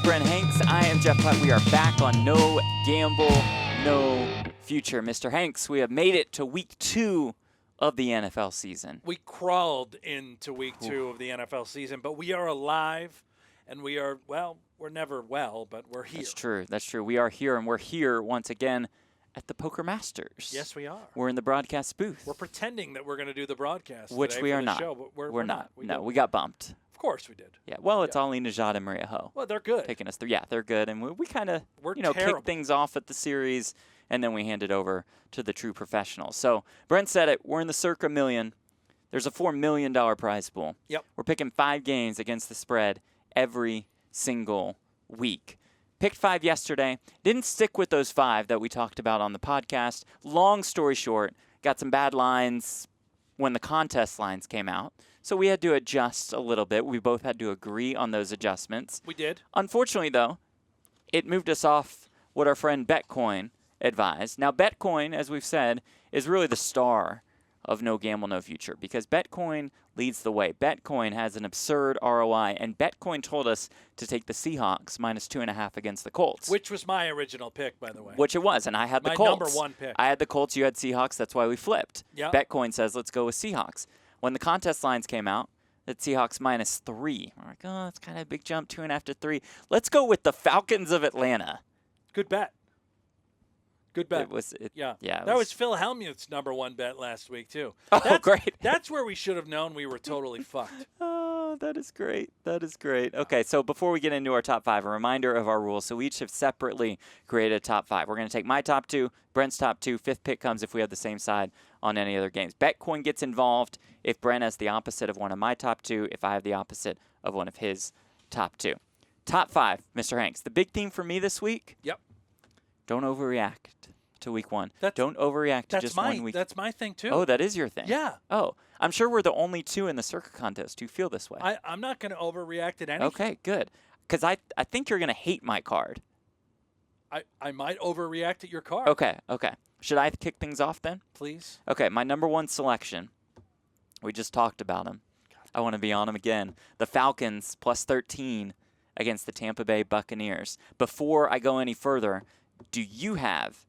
Brent Hanks. I am Jeff Platt. We are back on No Gamble, No Future. Mr. Hanks, we have made it to week 2 of the NFL season. We crawled into week 2 of the NFL season, but we are alive, and we are, well, we're never well, but we're here. That's true. That's true. We are here, and we're here once again at the Poker Masters. Yes, we are. We're in the broadcast booth. We're pretending that we're going to do the broadcast Which today we for are the not. show, but we're not. We We got bumped. Of course we did. Yeah. Well, it's Ali Najad and Maria Ho. Well, they're good. Taking us through. Yeah, they're good. And we kind of, terrible. kick things off at the series, and then we hand it over to the true professionals. So Brent said it. We're in the Circa Million. There's a $4 million prize pool. Yep. We're picking 5 games against the spread every single week. Picked 5 yesterday. Didn't stick with those 5 that we talked about on the podcast. Long story short, got some bad lines when the contest lines came out. So we had to adjust a little bit. We both had to agree on those adjustments. We did. Unfortunately, though, it moved us off what our friend Betcoin advised. Now, Betcoin, as we've said, is really the star of No Gamble, No Future because Betcoin leads the way. Betcoin has an absurd ROI, and Betcoin told us to take the Seahawks minus 2.5 against the Colts. Which was my original pick, by the way. Which it was, and I had the my Colts. number 1 pick. I had the Colts, you had Seahawks, that's why we flipped. Yep. Betcoin says, let's go with Seahawks. When the contest lines came out, that Seahawks minus 3. We're like, oh, that's kind of a big jump, 2.5 to 3. Let's go with the Falcons of Atlanta. Good bet. Good bet. Yeah. That was Phil Hellmuth's number 1 bet last week, too. Oh, great. That's where we should have known we were totally fucked. Oh, that is great. That is great. Okay, so before we get into our top 5, a reminder of our rules. So we each have separately created a top 5. We're going to take my top 2, Brent's top 2. 5th pick comes if we have the same side on any other games. Betcoin gets involved if Brent has the opposite of one of my top 2, if I have the opposite of one of his top 2. Top 5, Mr. Hanks. The big theme for me this week? Yep. Don't overreact to week 1. Don't overreact to just 1 week. That's my thing, too. Oh, that is your thing? Yeah. Oh, I'm sure we're the only 2 in the Circa contest who feel this way. I'm not going to overreact at anything. Okay, good. Because I think you're going to hate my card. I might overreact at your card. Okay. Should I kick things off then? Please. Okay, my number 1 selection. We just talked about him. I want to be on him again. The Falcons plus 13 against the Tampa Bay Buccaneers. Before I go any further, do you have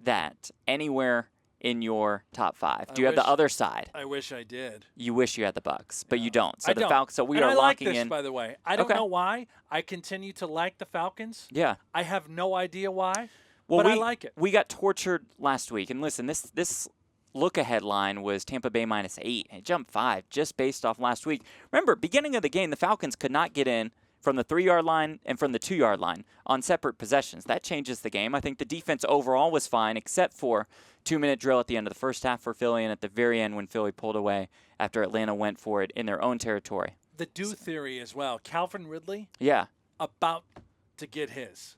that anywhere in your top 5? Do you have the other side? I wish I did. You wish you had the Bucs, but you don't. So I the don't. Falcons. So we and are I locking like this, in. By the way, I don't know why. I continue to like the Falcons. Yeah. I have no idea why. Well, but I like it. We got tortured last week, and listen, this look-ahead line was Tampa Bay minus 8. It jumped 5 just based off last week. Remember, beginning of the game, the Falcons could not get in from the 3-yard line and from the 2-yard line on separate possessions. That changes the game. I think the defense overall was fine, except for 2-minute drill at the end of the first half for Philly and at the very end when Philly pulled away after Atlanta went for it in their own territory. The do theory as well. Calvin Ridley. Yeah. About to get his.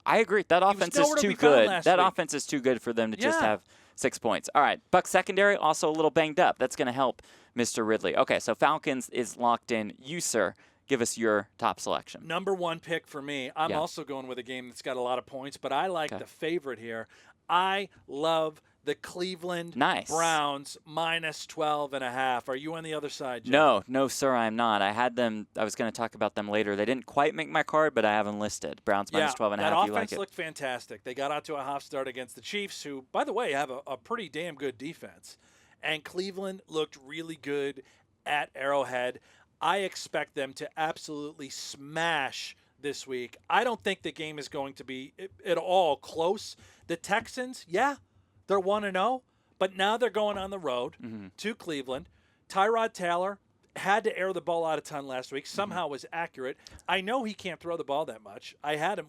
I agree. That offense is too good. That week. Offense is too good for them to just have 6 points. All right. Bucs secondary also a little banged up. That's going to help Mr. Ridley. Okay, so Falcons is locked in. You, sir, give us your top selection. Number 1 pick for me. I'm also going with a game that's got a lot of points, but I like the favorite here. I love the Cleveland Browns minus 12.5. Are you on the other side, Jeff? No, sir, I'm not. I had them. I was going to talk about them later. They didn't quite make my card, but I have them listed. Browns minus 12.5. That you offense like it? Looked fantastic. They got out to a hot start against the Chiefs, who, by the way, have a pretty damn good defense. And Cleveland looked really good at Arrowhead. I expect them to absolutely smash this week. I don't think the game is going to be at all close. The Texans, they're 1-0, but now they're going on the road to Cleveland. Tyrod Taylor had to air the ball out a ton last week. Somehow was accurate. I know he can't throw the ball that much.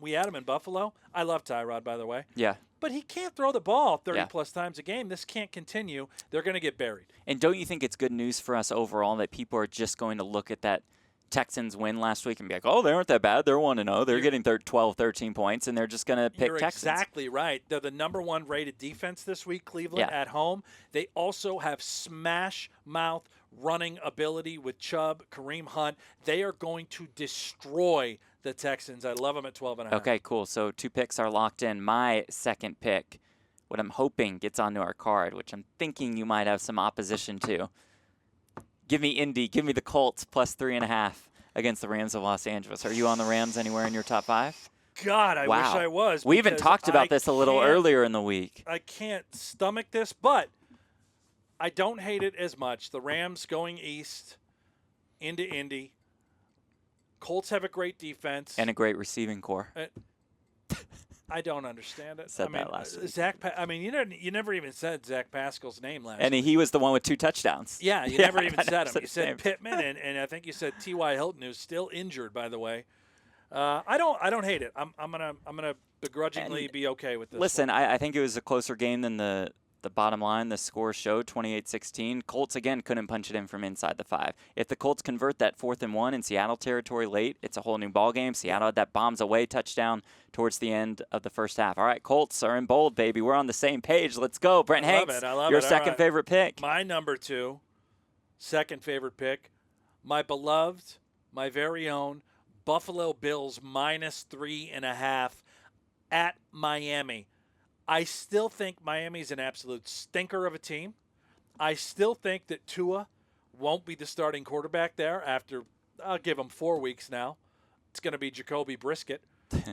We had him in Buffalo. I love Tyrod, by the way. Yeah. But he can't throw the ball 30-plus times a game. This can't continue. They're going to get buried. And don't you think it's good news for us overall that people are just going to look at that Texans win last week and be like, oh, they aren't that bad. They're 1-0. They're getting 12, 13 points, and they're just going to pick Texans. You're exactly right. They're the number 1 rated defense this week, Cleveland, at home. They also have smash mouth running ability with Chubb, Kareem Hunt. They are going to destroy the Texans. I love them at 12.5. Okay, cool. So 2 picks are locked in. My second pick, what I'm hoping gets onto our card, which I'm thinking you might have some opposition to. Give me Indy. Give me the Colts plus 3.5 against the Rams of Los Angeles. Are you on the Rams anywhere in your top 5? God, I wish I was. We even talked about this a little earlier in the week. I can't stomach this, but I don't hate it as much. The Rams going east into Indy. Colts have a great defense. And a great receiving core. I don't understand it. Said that last week. You never even said Zach Pascal's name last week. And he was the one with 2 touchdowns. Yeah, you never even said him. You said Pittman, and I think you said T.Y. Hilton, who's still injured, by the way. I don't hate it. I'm gonna begrudgingly be okay with this. Listen, I think it was a closer game than the bottom line. The score showed 28-16. Colts again couldn't punch it in from inside the 5. If the Colts convert that 4th and 1 in Seattle territory late, it's a whole new ball game. Seattle had that bombs away touchdown towards the end of the first half. All right, Colts are in bold, baby. We're on the same page. Let's go, Brent Hanks. I love your it. second favorite pick. My number 2, second favorite pick, my beloved, my very own Buffalo Bills -3.5 at Miami. I still think Miami's an absolute stinker of a team. I still think that Tua won't be the starting quarterback there after, I'll give him 4 weeks now. It's going to be Jacoby Brisket.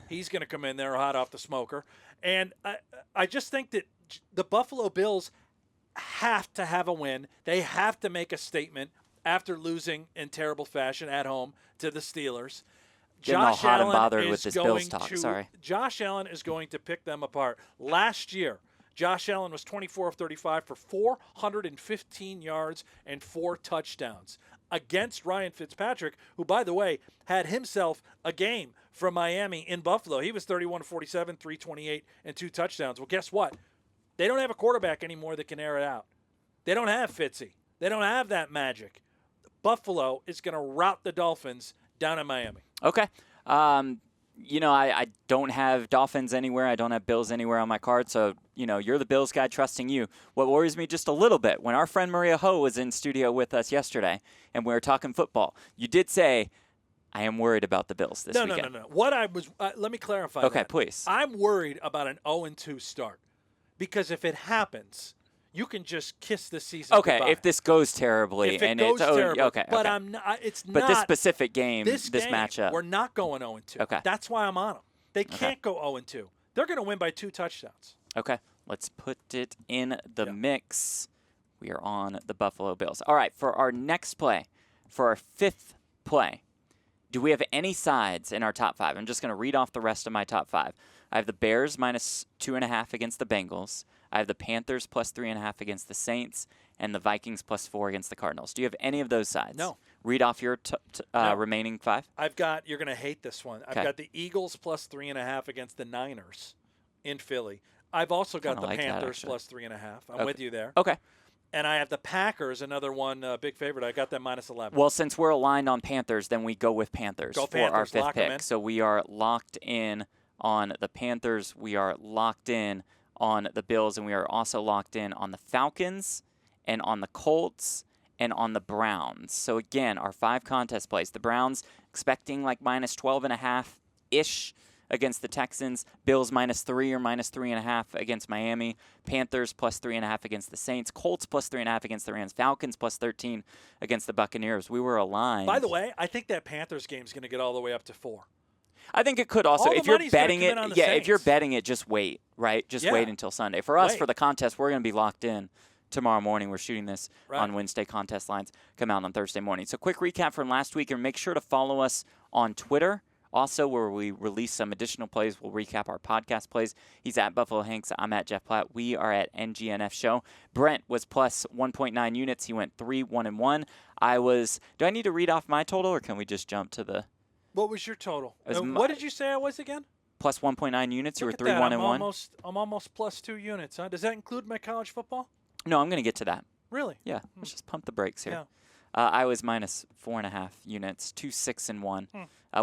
He's going to come in there hot off the smoker. And I just think that the Buffalo Bills have to have a win. They have to make a statement after losing in terrible fashion at home to the Steelers. Josh Allen with this Bills talk. Josh Allen is going to pick them apart. Last year, Josh Allen was 24 of 35 for 415 yards and 4 touchdowns against Ryan Fitzpatrick, who, by the way, had himself a game from Miami in Buffalo. He was 31 of 47, 328, and 2 touchdowns. Well, guess what? They don't have a quarterback anymore that can air it out. They don't have Fitzy. They don't have that magic. Buffalo is going to rout the Dolphins down in Miami. Okay. I don't have Dolphins anywhere. I don't have Bills anywhere on my card. So, you're the Bills guy, trusting you. What worries me just a little bit, when our friend Maria Ho was in studio with us yesterday and we were talking football, you did say, I am worried about the Bills this weekend. No. What I was let me clarify Okay, that. Please. I'm worried about an 0-2 start because if it happens, you can just kiss the season goodbye. If this goes terribly. But I'm not. It's not. But this specific game, this matchup. We're not going 0-2. Okay. That's why I'm on them. They can't go 0-2. They're going to win by 2 touchdowns. Okay. Let's put it in the mix. We are on the Buffalo Bills. All right. For our next play, for our 5th play, do we have any sides in our top 5? I'm just going to read off the rest of my top 5. I have the Bears -2.5 against the Bengals. I have the Panthers +3.5 against the Saints, and the Vikings +4 against the Cardinals. Do you have any of those sides? No. Read off your remaining 5. You're going to hate this one. I've got the Eagles +3.5 against the Niners in Philly. I've also got the Panthers +3.5. I'm with you there. Okay. And I have the Packers, another one, big favorite. I got them -11. Well, since we're aligned on Panthers, then we go with Panthers for our 5th pick. So we are locked in on the Panthers. We are locked in on the Bills, and we are also locked in on the Falcons and on the Colts and on the Browns. So again, our 5 contest plays. The Browns expecting like -12.5-ish against the Texans. Bills -3 or -3.5 against Miami. Panthers +3.5 against the Saints. Colts +3.5 against the Rams. Falcons +13 against the Buccaneers. We were aligned. By the way, I think that Panthers game is going to get all the way up to 4. I think it could also. If you're betting it, if you're betting it, just wait, right? Just wait until Sunday. For us, for the contest, we're going to be locked in tomorrow morning. We're shooting this on Wednesday. Contest lines come out on Thursday morning. So quick recap from last week, and make sure to follow us on Twitter. Also, where we release some additional plays, we'll recap our podcast plays. He's at Buffalo Hanks. I'm at Jeff Platt. We are at NGNF Show. Brent was +1.9 units. He went 3-1-1. Do I need to read off my total, or can we just jump to the... What was your total? What did you say I was again? +1.9 units. You were 3-1-1. I'm almost +2 units. Huh? Does that include my college football? No, I'm going to get to that. Really? Yeah. Let's just pump the brakes here. Yeah. I was -4.5 units, 2-6-1.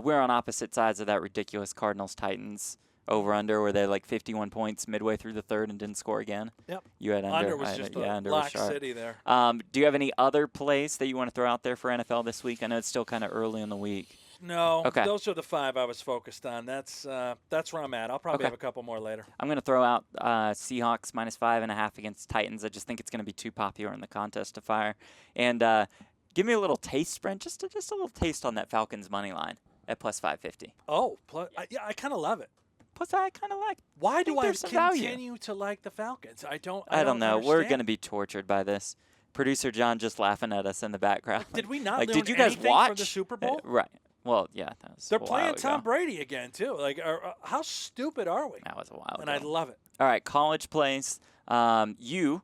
We're on opposite sides of that ridiculous Cardinals-Titans over-under, where they like 51 points midway through the third and didn't score again. Yep. You had under. Under was just a Lock City there. Do you have any other plays that you want to throw out there for NFL this week? I know it's still kind of early in the week. No. Okay. Those are the 5 I was focused on. That's where I'm at. I'll probably have a couple more later. I'm going to throw out Seahawks -5.5 against Titans. I just think it's going to be too popular in the contest to fire. And Give me a little taste, Brent. Just a little taste on that Falcons money line at plus 550. Oh, I kind of love it. Plus, I kind of like. Why do I there's some value. continue to like the Falcons? I don't know. understand. We're going to be tortured by this. Producer John just laughing at us in the background. Did we not like, learn did you guys anything watch from the Super Bowl? Right. Well, yeah. That was They're a while playing ago. Tom Brady again, too. Like, how stupid are we? That was a while And ago. I love it. All right, college plays. You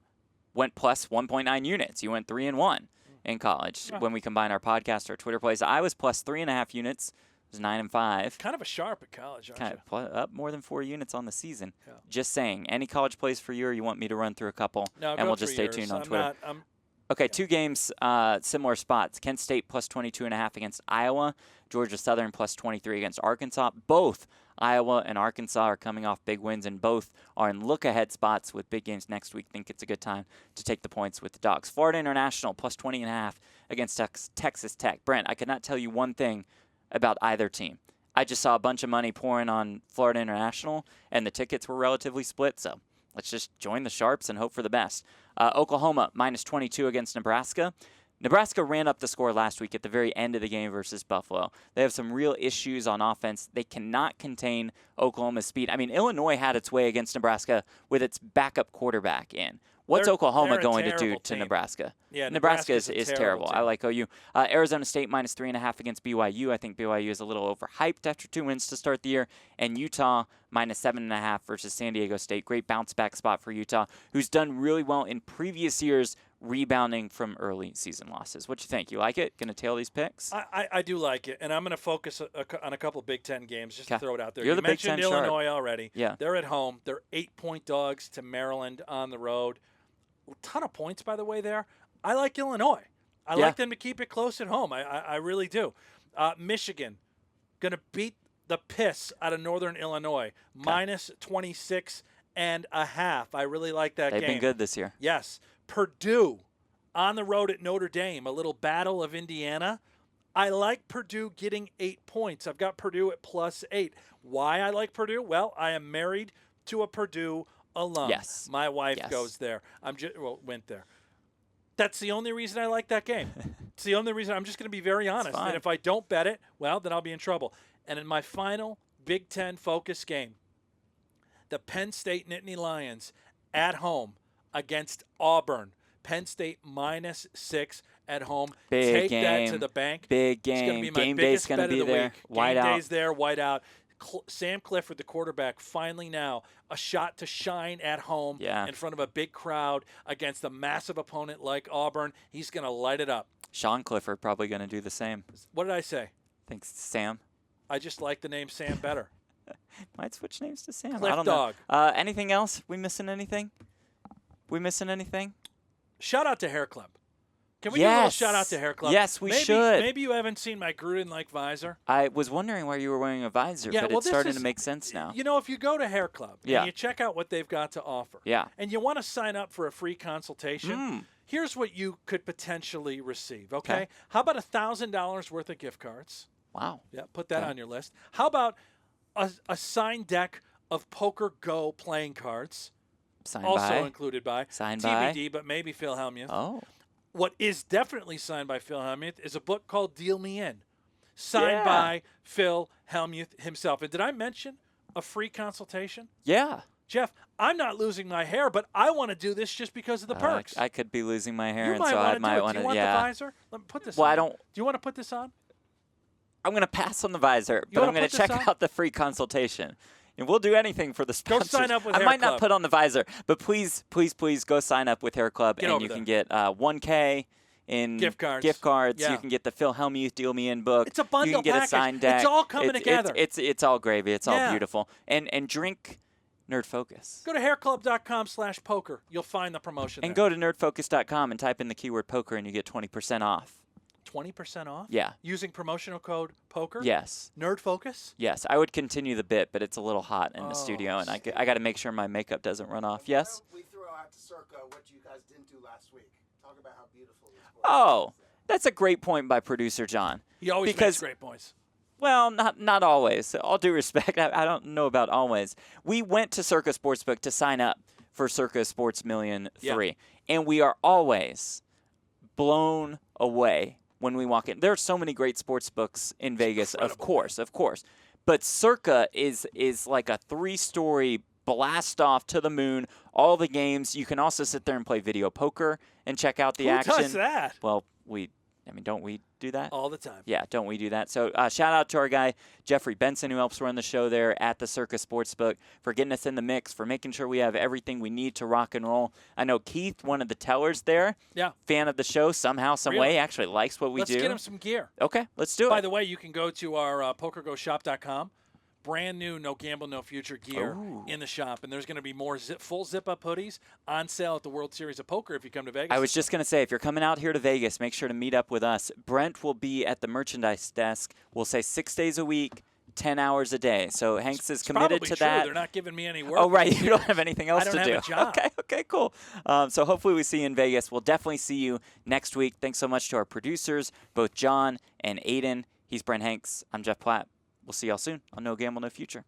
went plus 1.9 units. You went 3-1 in college when we combine our podcast, our Twitter plays. I was plus 3.5 units. It was 9-5. Kind of a sharp at college, aren't you? Up more than 4 units on the season. Yeah. Just saying. Any college plays for you, or you want me to run through a couple? No, and we'll just stay tuned on Twitter. Okay, 2 games, similar spots. Kent State plus 22.5 against Iowa. Georgia Southern plus 23 against Arkansas. Both Iowa and Arkansas are coming off big wins, and both are in look-ahead spots with big games next week. Think it's a good time to take the points with the Dogs. Florida International plus 20.5 against Texas Tech. Brent, I could not tell you one thing about either team. I just saw a bunch of money pouring on Florida International, and the tickets were relatively split, so let's just join the Sharps and hope for the best. Oklahoma minus 22 against Nebraska. Nebraska ran up the score last week at the very end of the game versus Buffalo. They have some real issues on offense. They cannot contain Oklahoma's speed. I mean, Illinois had its way against Nebraska with its backup quarterback in. What's Oklahoma going to do to Nebraska? Yeah, Nebraska is terrible. Team. I like OU. Arizona State minus 3.5 against BYU. I think BYU is a little overhyped after 2 wins to start the year. And Utah minus 7.5 versus San Diego State. Great bounce back spot for Utah, who's done really well in previous years rebounding from early season losses. What you think? You like it? Going to tail these picks? I do like it, and I'm going to focus on a couple Big Ten games just to throw it out there. You're you the Big Ten mentioned Illinois sharp. already. Yeah. They're at home. They're 8-point dogs to Maryland on the road. A ton of points, by the way, there. I like Illinois. I like them to keep it close at home. I really do. Michigan, going to beat the piss out of Northern Illinois. Minus 26.5. I really like that game. They've been good this year. Yes. Purdue on the road at Notre Dame, a little battle of Indiana. I like Purdue getting 8 points. I've got Purdue at plus 8. Why I like Purdue? Well, I am married to a Purdue alum. Yes. My wife goes there. Went there. That's the only reason I like that game. It's the only reason. I'm just going to be very honest. And if I don't bet it, well, then I'll be in trouble. And in my final Big Ten focus game, the Penn State Nittany Lions at home against Auburn. Penn State minus 6 at home. Big Take that to the bank. Big game. It's going to be my Game biggest day's going to bet be of the there. week. White Game out. day's there. White out. Sam Clifford, the quarterback, finally now a shot to shine at home in front of a big crowd against a massive opponent like Auburn. He's going to light it up. Sean Clifford probably going to do the same. What did I say? Thanks, Sam. I just like the name Sam better. Might switch names to Sam. Cliff I don't Dog. know. Anything else? We missing anything? Shout out to Hair Club. Can we do a little shout out to Hair Club? Yes, we should. Maybe you haven't seen my Gruden-like visor. I was wondering why you were wearing a visor, but it's starting to make sense now. You know, if you go to Hair Club and you check out what they've got to offer, and you want to sign up for a free consultation, here's what you could potentially receive, okay? How about $1,000 worth of gift cards? Wow. Yeah, put that on your list. How about a signed deck of Poker Go playing cards? Signed included by TBD, but maybe Phil Hellmuth. Oh. What is definitely signed by Phil Hellmuth is a book called Deal Me In, signed by Phil Hellmuth himself. And did I mention a free consultation? Yeah. Jeff, I'm not losing my hair, but I want to do this just because of the perks. I could be losing my hair, and so I might want to. Do you want the visor? Let me put this on. I don't. Do you want to put this on? I'm going to pass on the visor, but I'm going to check out the free consultation. And we'll do anything for the sponsors. Go sign up with Hair I might Club. not put on the visor, but please go sign up with Hair Club, and you can get $1K in gift cards. You can get the Phil Hellmuth Deal Me In book. It's a bundle You can get package. a signed deck. It's all coming together. It's all gravy. It's all beautiful. And drink Nerd Focus. Go to hairclub.com/poker. You'll find the promotion And there. go to nerdfocus.com and type in the keyword poker, and you get 20% off. 20% off? Yeah. Using promotional code POKER? Yes. Nerd Focus? Yes. I would continue the bit, but it's a little hot in the studio, and I got to make sure my makeup doesn't run off. Yes? We threw out to Circa what you guys didn't do last week. Talk about how beautiful this was. Oh, that's a great point by producer John. He always makes great points. Well, not always. All due respect, I don't know about always. We went to Circa Sportsbook to sign up for Circa Sports Million 3, and we are always blown away when we walk in. There are so many great sports books in Vegas, of course. But Circa is like a 3-story blast off to the moon. All the games. You can also sit there and play video poker and check out the action. Who does that? Well, don't we do that? All the time. Yeah, don't we do that? So shout out to our guy, Jeffrey Benson, who helps run the show there at the Circa Sportsbook, for getting us in the mix, for making sure we have everything we need to rock and roll. I know Keith, one of the tellers there, fan of the show somehow, some way, actually likes what we do. Let's get him some gear. Okay, let's do it. By the way, you can go to our pokergoshop.com. Brand new No Gamble, No Future gear in the shop. And there's going to be more full zip-up hoodies on sale at the World Series of Poker if you come to Vegas. I was just going to say, if you're coming out here to Vegas, make sure to meet up with us. Brent will be at the merchandise desk, we'll say 6 days a week, 10 hours a day. So Hanks is committed to that. They're not giving me any work. Oh, right. You don't have anything else to do. I don't have a job. Okay, cool. So hopefully we see you in Vegas. We'll definitely see you next week. Thanks so much to our producers, both John and Aiden. He's Brent Hanks. I'm Jeff Platt. We'll see y'all soon on No Gamble, No Future.